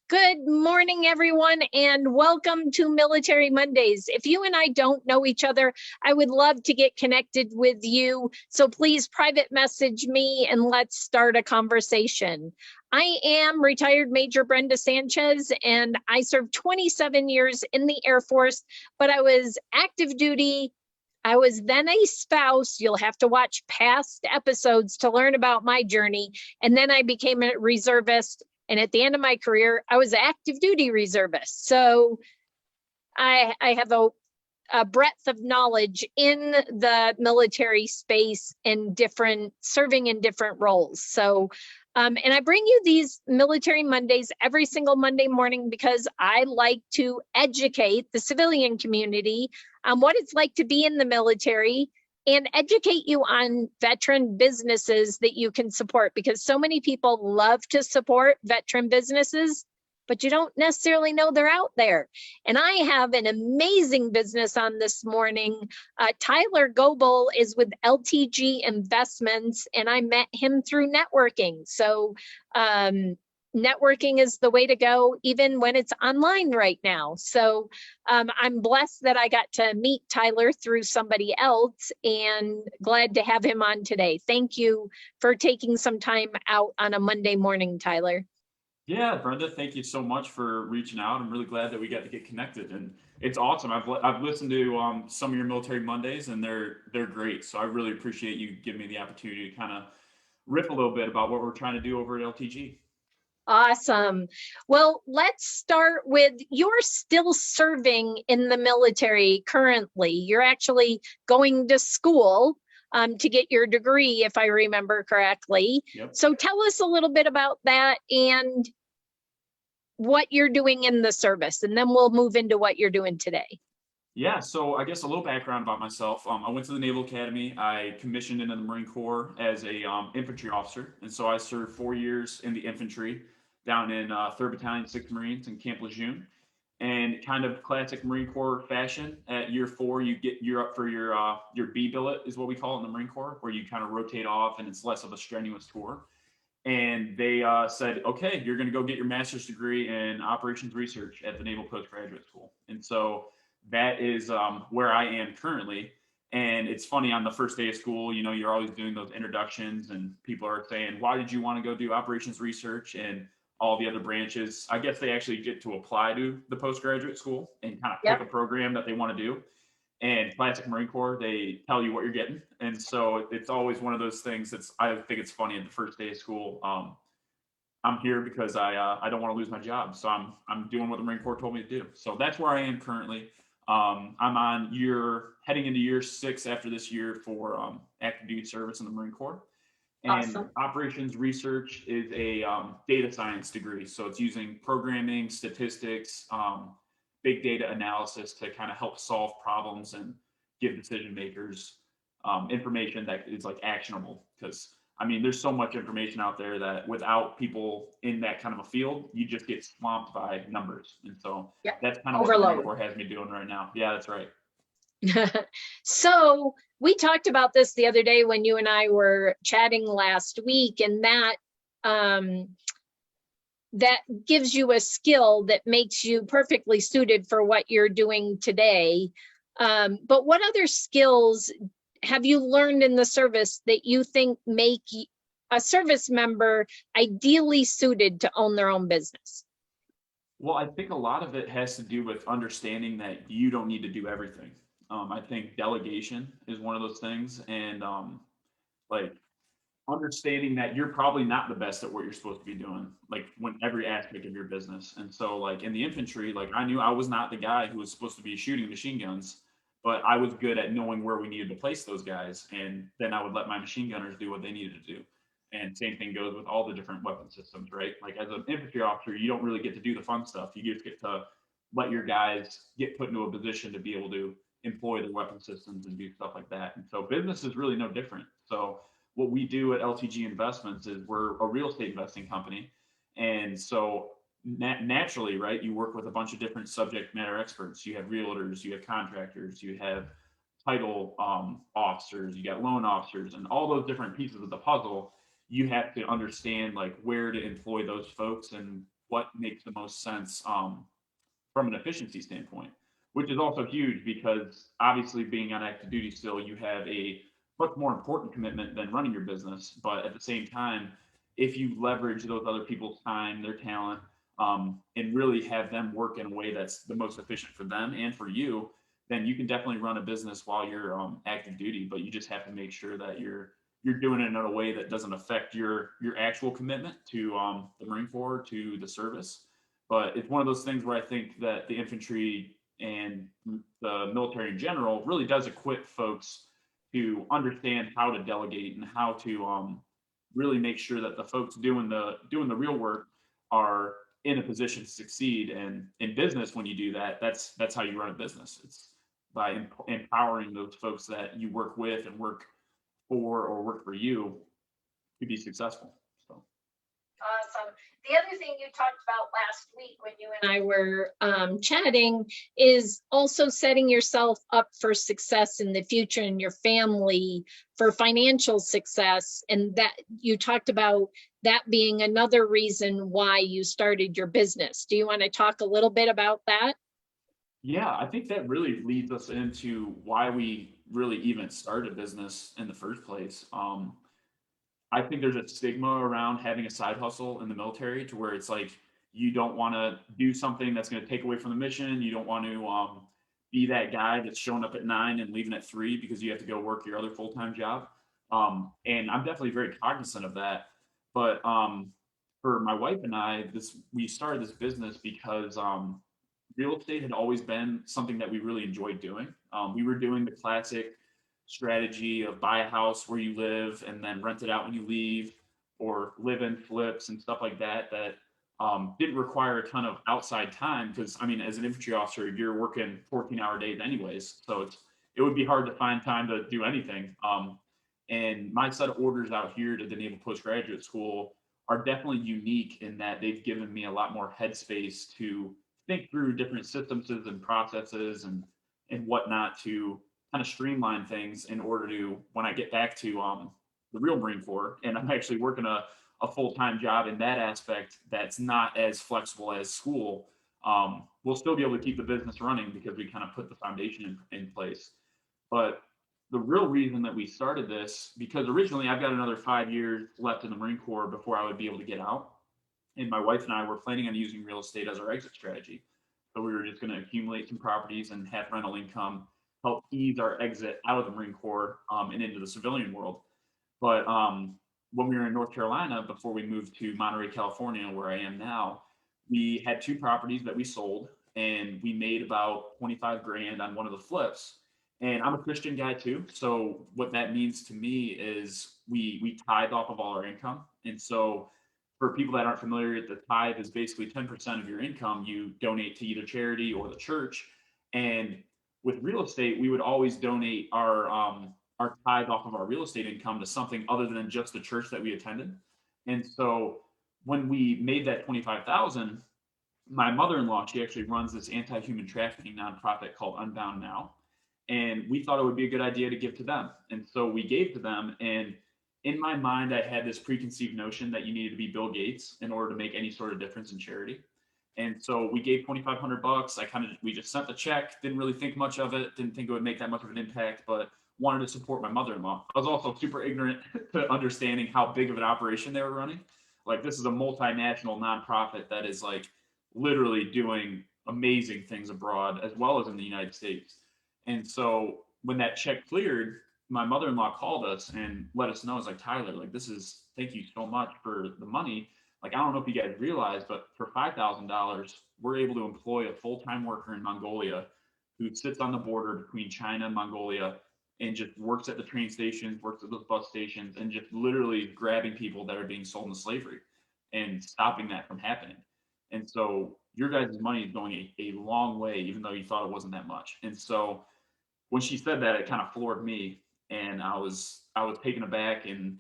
Good morning, everyone, and welcome to Military Mondays. If you and I don't know each other, I would love to get connected with you. So please private message me and let's start a conversation. I am retired Major Brenda Sanchez, and I served 27 years in the Air Force, but I was active duty. I was then a spouse. You'll have to watch past episodes to learn about my journey. And then I became a reservist. And at the end of my career, I was an active duty reservist. So I have a breadth of knowledge in the military space and serving in different roles. So, and I bring you these Military Mondays every single Monday morning because I like to educate the civilian community on what it's like to be in the military and educate you on veteran businesses that you can support, because so many people love to support veteran businesses, but you don't necessarily know they're out there. And I have an amazing business on this morning. Tyler Goble is with LTG Investments, and I met him through networking. So networking is the way to go, even when it's online right now. So I'm blessed that I got to meet Tyler through somebody else, and glad to have him on today. Thank you for taking some time out on a Monday morning, Tyler. Yeah, Brenda, thank you so much for reaching out. I'm really glad that we got to get connected, and it's awesome. I've listened to some of your Military Mondays, and they're great. So I really appreciate you giving me the opportunity to kind of riff a little bit about what we're trying to do over at LTG. Awesome. Well, let's start with, you're still serving in the military currently. You're actually going to school to get your degree, if I remember correctly. Yep. So tell us a little bit about that and what you're doing in the service, and then we'll move into what you're doing today. Yeah, so I guess a little background about myself. I went to the Naval Academy. I commissioned into the Marine Corps as a infantry officer, and so I served 4 years in the infantry down in 3rd Battalion, 6th Marines in Camp Lejeune. And kind of classic Marine Corps fashion, at year 4, you're up for your B billet, is what we call it in the Marine Corps, where you kind of rotate off, and it's less of a strenuous tour. And they said, okay, you're going to go get your master's degree in operations research at the Naval Postgraduate School. And so that is where I am currently. And it's funny, on the first day of school, you're always doing those introductions, and people are saying, why did you want to go do operations research and all the other branches? I guess they actually get to apply to the postgraduate school and kind of pick a program that they want to do. And classic Marine Corps, they tell you what you're getting. And so it's always one of those things I think it's funny, at the first day of school. I'm here because I don't want to lose my job. So I'm doing what the Marine Corps told me to do. So that's where I am currently. I'm heading into year 6 after this year for active duty service in the Marine Corps. And Awesome. operations research is a data science degree. So it's using programming, statistics, big data analysis to kind of help solve problems and give decision makers information that is like actionable. Because I mean, there's so much information out there that without people in that kind of a field, you just get swamped by numbers. And so that's kind of what the Marine Corps has me doing right now. Yeah, that's right. So we talked about this the other day when you and I were chatting last week, and that gives you a skill that makes you perfectly suited for what you're doing today. But what other skills have you learned in the service that you think make a service member ideally suited to own their own business? Well, I think a lot of it has to do with understanding that you don't need to do everything. I think delegation is one of those things, and like understanding that you're probably not the best at what you're supposed to be doing, like when every aspect of your business. And so, like in the infantry, like I knew I was not the guy who was supposed to be shooting machine guns, but I was good at knowing where we needed to place those guys, and then I would let my machine gunners do what they needed to do. And same thing goes with all the different weapon systems, right? Like as an infantry officer, you don't really get to do the fun stuff. You just get to let your guys get put into a position to be able to employ the weapon systems and do stuff like that. And so business is really no different. So what we do at LTG Investments is we're a real estate investing company. And so naturally, right, you work with a bunch of different subject matter experts. You have realtors, you have contractors, you have title officers, you got loan officers, and all those different pieces of the puzzle. You have to understand like where to employ those folks and what makes the most sense from an efficiency standpoint, which is also huge because obviously being on active duty still, you have a much more important commitment than running your business. But at the same time, if you leverage those other people's time, their talent, and really have them work in a way that's the most efficient for them and for you, then you can definitely run a business while you're active duty. But you just have to make sure that you're doing it in a way that doesn't affect your actual commitment to the Marine Corps, to the service. But it's one of those things where I think that the infantry and the military in general really does equip folks to understand how to delegate and how to really make sure that the folks doing the real work are in a position to succeed. And in business, when you do that, that's how you run a business. It's by empowering those folks that you work with and work for or work for you to be successful. So. Awesome. The other thing you talked about last week when you and I were chatting is also setting yourself up for success in the future and your family for financial success. And that you talked about that being another reason why you started your business. Do you want to talk a little bit about that? Yeah, I think that really leads us into why we really even started a business in the first place. I think there's a stigma around having a side hustle in the military to where it's like you don't want to do something that's going to take away from the mission. You don't want to be that guy that's showing up at 9 and leaving at 3 because you have to go work your other full-time job. And I'm definitely very cognizant of that. But for my wife and I, we started this business because real estate had always been something that we really enjoyed doing. We were doing the classic strategy of buy a house where you live and then rent it out when you leave, or live in flips and stuff like that, that didn't require a ton of outside time. Because I mean, as an infantry officer, you're working 14-hour days anyways, so it would be hard to find time to do anything. And my set of orders out here to the Naval Postgraduate School are definitely unique in that they've given me a lot more headspace to think through different systems and processes and whatnot to kind of streamline things in order to, when I get back to the real Marine Corps, and I'm actually working a full-time job in that aspect that's not as flexible as school, we'll still be able to keep the business running because we kind of put the foundation in place. But the real reason that we started this, because originally I've got another 5 years left in the Marine Corps before I would be able to get out. And my wife and I were planning on using real estate as our exit strategy. So we were just going to accumulate some properties and have rental income help ease our exit out of the Marine Corps and into the civilian world. But when we were in North Carolina, before we moved to Monterey, California, where I am now, we had 2 properties that we sold, and we made about 25 grand on one of the flips. And I'm a Christian guy too. So what that means to me is we tithe off of all our income. And so for people that aren't familiar, the tithe is basically 10% of your income you donate to either charity or the church. And with real estate, we would always donate our tithe off of our real estate income to something other than just the church that we attended. And so when we made that 25,000, my mother-in-law, she actually runs this anti-human trafficking nonprofit called Unbound Now. And we thought it would be a good idea to give to them. And so we gave to them. And in my mind, I had this preconceived notion that you needed to be Bill Gates in order to make any sort of difference in charity. And so we gave $2,500. We just sent the check, didn't really think much of it, didn't think it would make that much of an impact, but wanted to support my mother-in-law. I was also super ignorant to understanding how big of an operation they were running. Like, this is a multinational nonprofit that is like literally doing amazing things abroad as well as in the United States. And so when that check cleared, my mother-in-law called us and let us know. It's like, Tyler, like, thank you so much for the money. Like, I don't know if you guys realize, but for $5,000, we're able to employ a full-time worker in Mongolia who sits on the border between China and Mongolia and just works at the train stations, works at those bus stations, and just literally grabbing people that are being sold into slavery and stopping that from happening. And so your guys' money is going a long way, even though you thought it wasn't that much. And so when she said that, it kind of floored me, and I was taken aback. And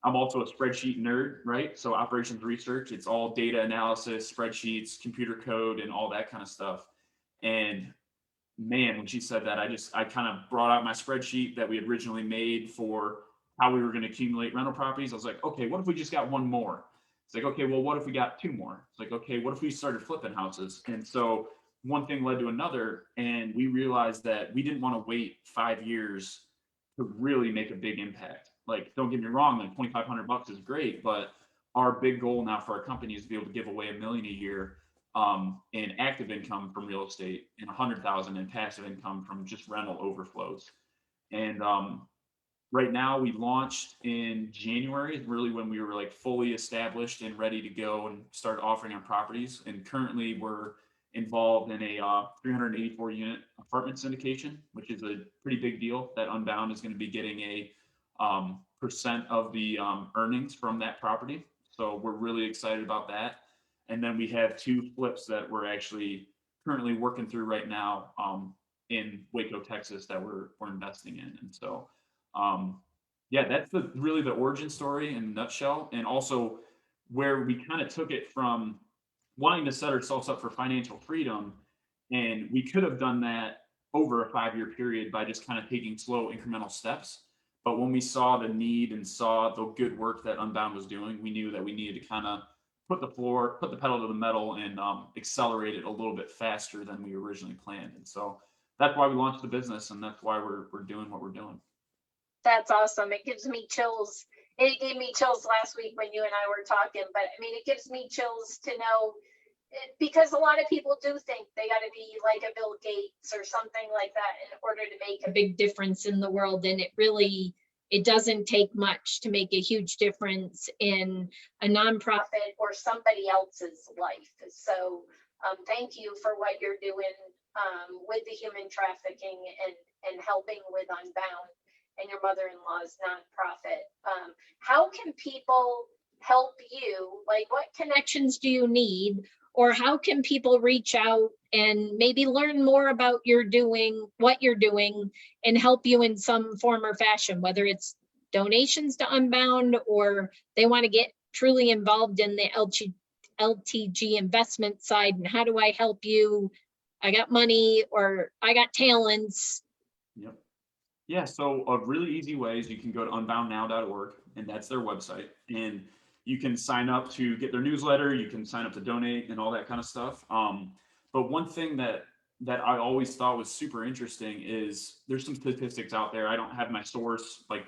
I'm also a spreadsheet nerd, right? So operations research, it's all data analysis, spreadsheets, computer code, and all that kind of stuff. And man, when she said that, I kind of brought out my spreadsheet that we had originally made for how we were going to accumulate rental properties. I was like, okay, what if we just got one more? It's like, okay, well, what if we got 2 more? It's like, okay, what if we started flipping houses? And so one thing led to another, and we realized that we didn't want to wait 5 years to really make a big impact. Like, don't get me wrong, like $2,500 is great, but our big goal now for our company is to be able to give away $1 million a year in active income from real estate and 100,000 in passive income from just rental overflows. And right now we launched in January, really when we were like fully established and ready to go and start offering our properties. And currently we're involved in a 384 unit apartment syndication, which is a pretty big deal. That Unbound is going to be getting a percent of the earnings from that property. So we're really excited about that. And then we have 2 flips that we're actually currently working through right now in Waco, Texas, that we're investing in. And so, yeah, that's really the origin story in a nutshell. And also where we kind of took it from wanting to set ourselves up for financial freedom. And we could have done that over a 5-year period by just kind of taking slow incremental steps. But when we saw the need and saw the good work that Unbound was doing, we knew that we needed to kind of put the pedal to the metal and accelerate it a little bit faster than we originally planned. And so that's why we launched the business, and that's why we're doing what we're doing. That's awesome. It gives me chills. It gave me chills last week when you and I were talking, but I mean, it gives me chills to know, because a lot of people do think they got to be like a Bill Gates or something like that in order to make a big difference in the world. And it doesn't take much to make a huge difference in a nonprofit or somebody else's life. So thank you for what you're doing with the human trafficking and helping with Unbound and your mother-in-law's nonprofit. How can people help you? Like, what connections do you need? Or how can people reach out and maybe learn more about what you're doing, and help you in some form or fashion, whether it's donations to Unbound or they want to get truly involved in the LTG investment side? And how do I help you? I got money or I got talents. Yep. Yeah, so a really easy way is you can go to unboundnow.org, and that's their website. And you can sign up to get their newsletter, you can sign up to donate and all that kind of stuff. But one thing that I always thought was super interesting is there's some statistics out there. I don't have my source like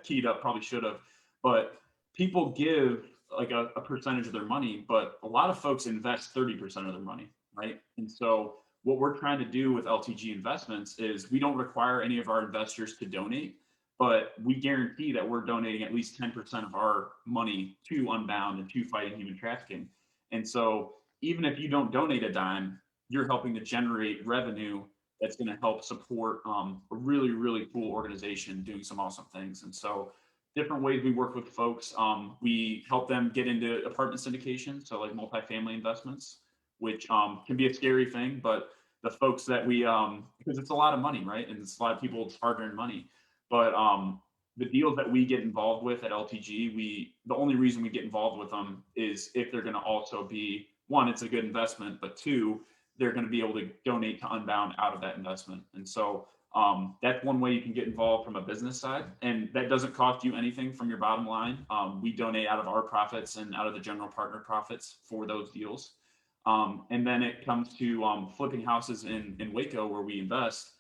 keyed up, probably should have, but people give like a percentage of their money, but a lot of folks invest 30% of their money, right? And so what we're trying to do with LTG Investments is we don't require any of our investors to donate, but we guarantee that we're donating at least 10% of our money to Unbound and to fighting human trafficking. And so even if you don't donate a dime, you're helping to generate revenue that's going to help support a really, really cool organization doing some awesome things. And so different ways we work with folks. We help them get into apartment syndication, so like multifamily investments, which can be a scary thing, but the folks that we, because it's a lot of money, right? And it's a lot of people's hard-earned money. But the deals that we get involved with at LTG, the only reason we get involved with them is if they're going to also be, one, it's a good investment, but 2, they're going to be able to donate to Unbound out of that investment. And so that's one way you can get involved from a business side, and that doesn't cost you anything from your bottom line. We donate out of our profits and out of the general partner profits for those deals. And then it comes to flipping houses in Waco, where we invest.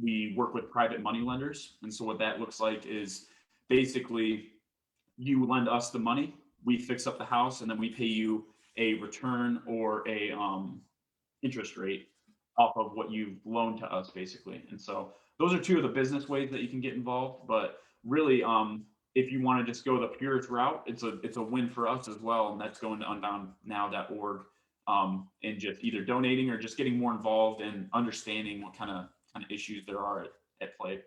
We work with private money lenders. And so what that looks like is basically you lend us the money, we fix up the house, and then we pay you a return or a interest rate off of what you've loaned to us, basically. And so those are 2 of the business ways that you can get involved. But really, if you want to just go the purest route, it's a win for us as well. And that's going to unboundnow.org and just either donating or just getting more involved and understanding what kind of issues there are at play.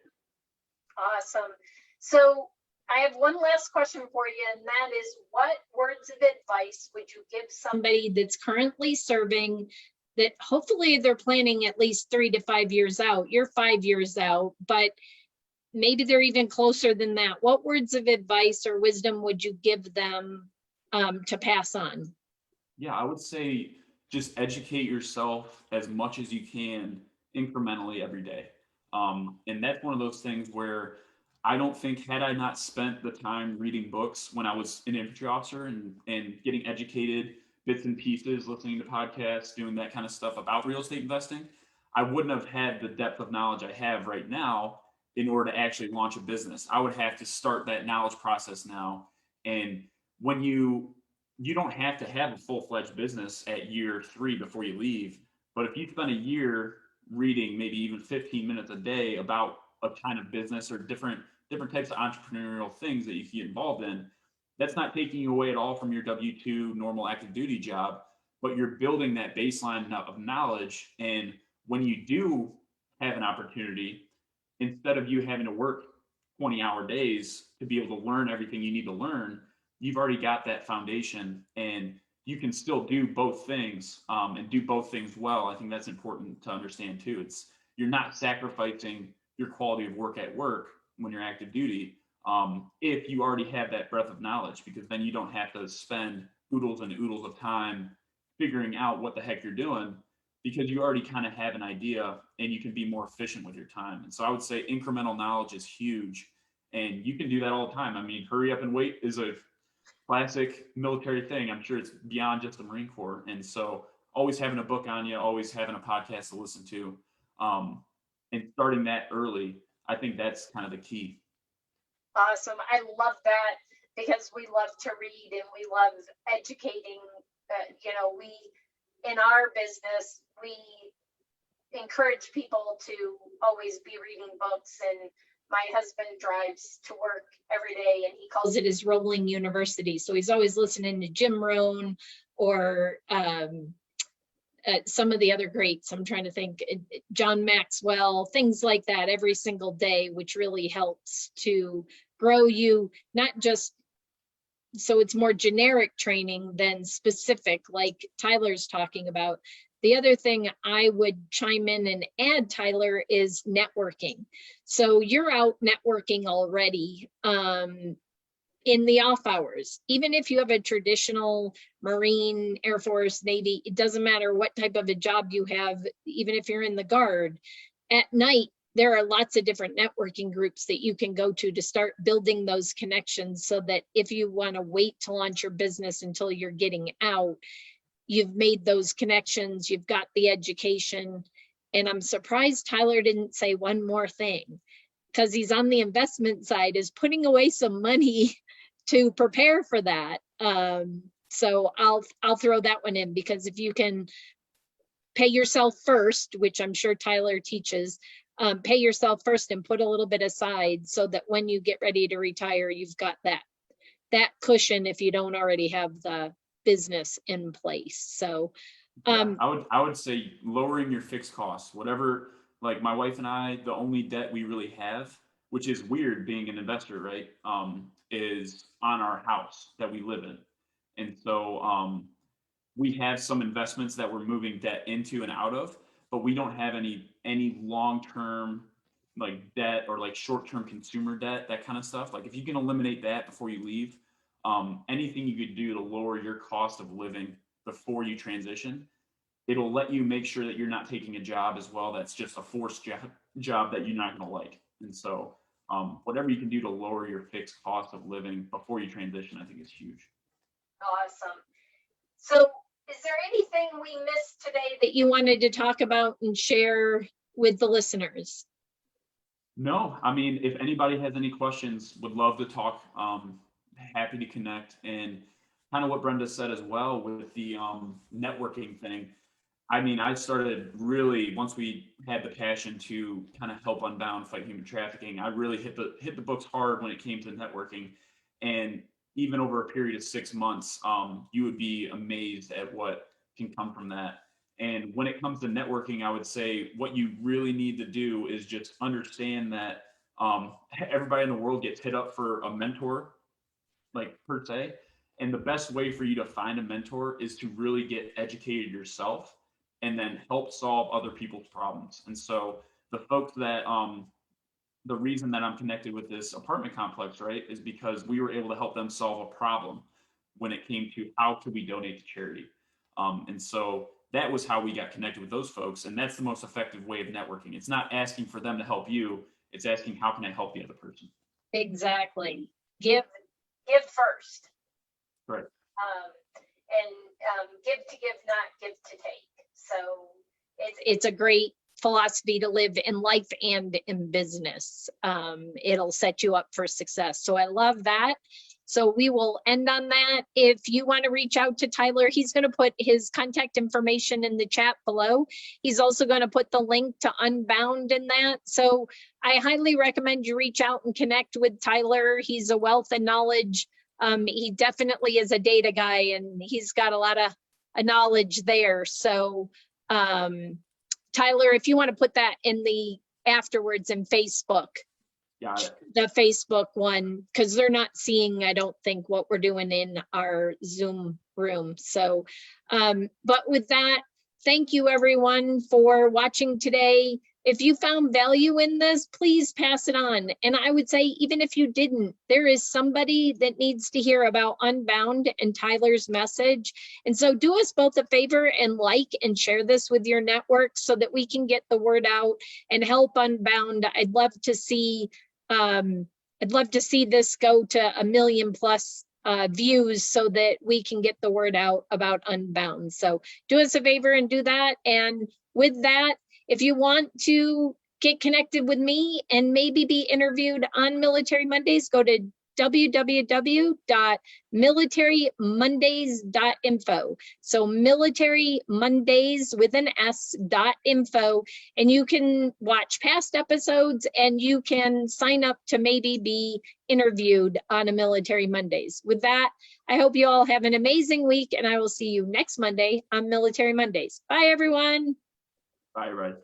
Awesome. So I have one last question for you, and that is, what words of advice would you give somebody that's currently serving, that hopefully they're planning at least 3 to 5 years out? You're 5 years out, but maybe they're even closer than that. What words of advice or wisdom would you give them to pass on? Yeah, I would say just educate yourself as much as you can incrementally every day. And that's one of those things where I don't think, had I not spent the time reading books when I was an infantry officer and getting educated, bits and pieces, listening to podcasts, doing that kind of stuff about real estate investing, I wouldn't have had the depth of knowledge I have right now in order to actually launch a business. I would have to start that knowledge process now. And when you don't have to have a full-fledged business at year 3 before you leave, but if you spend a year reading maybe even 15 minutes a day about a kind of business or different types of entrepreneurial things that you can get involved in, that's not taking you away at all from your W-2 normal active duty job, but you're building that baseline of knowledge. And when you do have an opportunity, instead of you having to work 20-hour days to be able to learn everything you need to learn, you've already got that foundation, and you can still do both things, and do both things well. I think that's important to understand too. You're not sacrificing your quality of work at work when you're active duty, if you already have that breadth of knowledge, because then you don't have to spend oodles and oodles of time figuring out what the heck you're doing, because you already kind of have an idea and you can be more efficient with your time. And so I would say incremental knowledge is huge, and you can do that all the time. I mean, hurry up and wait is a classic military thing. I'm sure it's beyond just the Marine Corps. And so always having a book on you, always having a podcast to listen to, and starting that early, I think that's kind of the key. Awesome. I love that, because we love to read and we love educating. We, in our business, we encourage people to always be reading books, and my husband drives to work every day and he calls it his rolling university. So he's always listening to Jim Rohn or some of the other greats. I'm trying to think, John Maxwell, things like that every single day, which really helps to grow you, not just so it's more generic training than specific, like Tyler's talking about. The other thing I would chime in and add, Tyler, is networking. So you're out networking already in the off hours. Even if you have a traditional Marine, Air Force, Navy, it doesn't matter what type of a job you have, even if you're in the Guard, at night, there are lots of different networking groups that you can go to start building those connections, so that if you want to wait to launch your business until you're getting out, you've made those connections, you've got the education. And I'm surprised Tyler didn't say one more thing, because he's on the investment side, is putting away some money to prepare for that. So I'll throw that one in, because if you can pay yourself first, which I'm sure Tyler teaches, pay yourself first and put a little bit aside, so that when you get ready to retire, you've got that cushion if you don't already have the business in place. So I would say lowering your fixed costs, whatever. Like my wife and I, the only debt we really have, which is weird being an investor, right, is on our house that we live in. And so we have some investments that we're moving debt into and out of, but we don't have any long-term like debt or like short-term consumer debt, that kind of stuff. Like if you can eliminate that before you leave, anything you could do to lower your cost of living before you transition, it'll let you make sure that you're not taking a job as well that's just a forced job that you're not going to like. And so whatever you can do to lower your fixed cost of living before you transition, I think is huge. Awesome. So is there anything we missed today that you wanted to talk about and share with the listeners? No, I mean, if anybody has any questions, would love to talk. Happy to connect. And kind of what Brenda said as well with the networking thing. I mean, I started really, once we had the passion to kind of help Unbound fight human trafficking, I really hit the books hard when it came to networking. And even over a period of 6 months, you would be amazed at what can come from that. And when it comes to networking, I would say what you really need to do is just understand that everybody in the world gets hit up for a mentor, like per se. And the best way for you to find a mentor is to really get educated yourself and then help solve other people's problems. And so the folks that the reason that I'm connected with this apartment complex, right, is because we were able to help them solve a problem when it came to how could we donate to charity. And so that was how we got connected with those folks. And that's the most effective way of networking. It's not asking for them to help you. It's asking, how can I help the other person? Exactly. Give first. Right. Give to give, not give to take. So it's a great philosophy to live in life and in business. It'll set you up for success. So I love that. So we will end on that. If you want to reach out to Tyler, he's going to put his contact information in the chat below. He's also going to put the link to Unbound in that. So I highly recommend you reach out and connect with Tyler. He's a wealth of knowledge. He definitely is a data guy, and he's got a lot of knowledge there. So Tyler, if you want to put that in the afterwards in Facebook, the Facebook one, because they're not seeing, I don't think, what we're doing in our Zoom room. So, but with that, thank you everyone for watching today. If you found value in this, please pass it on. And I would say, even if you didn't, there is somebody that needs to hear about Unbound and Tyler's message. And so do us both a favor and like and share this with your network so that we can get the word out and help Unbound. I'd love to see this go to 1 million+ views so that we can get the word out about Unbound. So do us a favor and do that. And with that, if you want to get connected with me and maybe be interviewed on Military Mondays, go to www.militarymondays.info. So Military Mondays with an S.info, and you can watch past episodes and you can sign up to maybe be interviewed on a Military Mondays. With that, I hope you all have an amazing week, and I will see you next Monday on Military Mondays. Bye, everyone. Bye, everybody.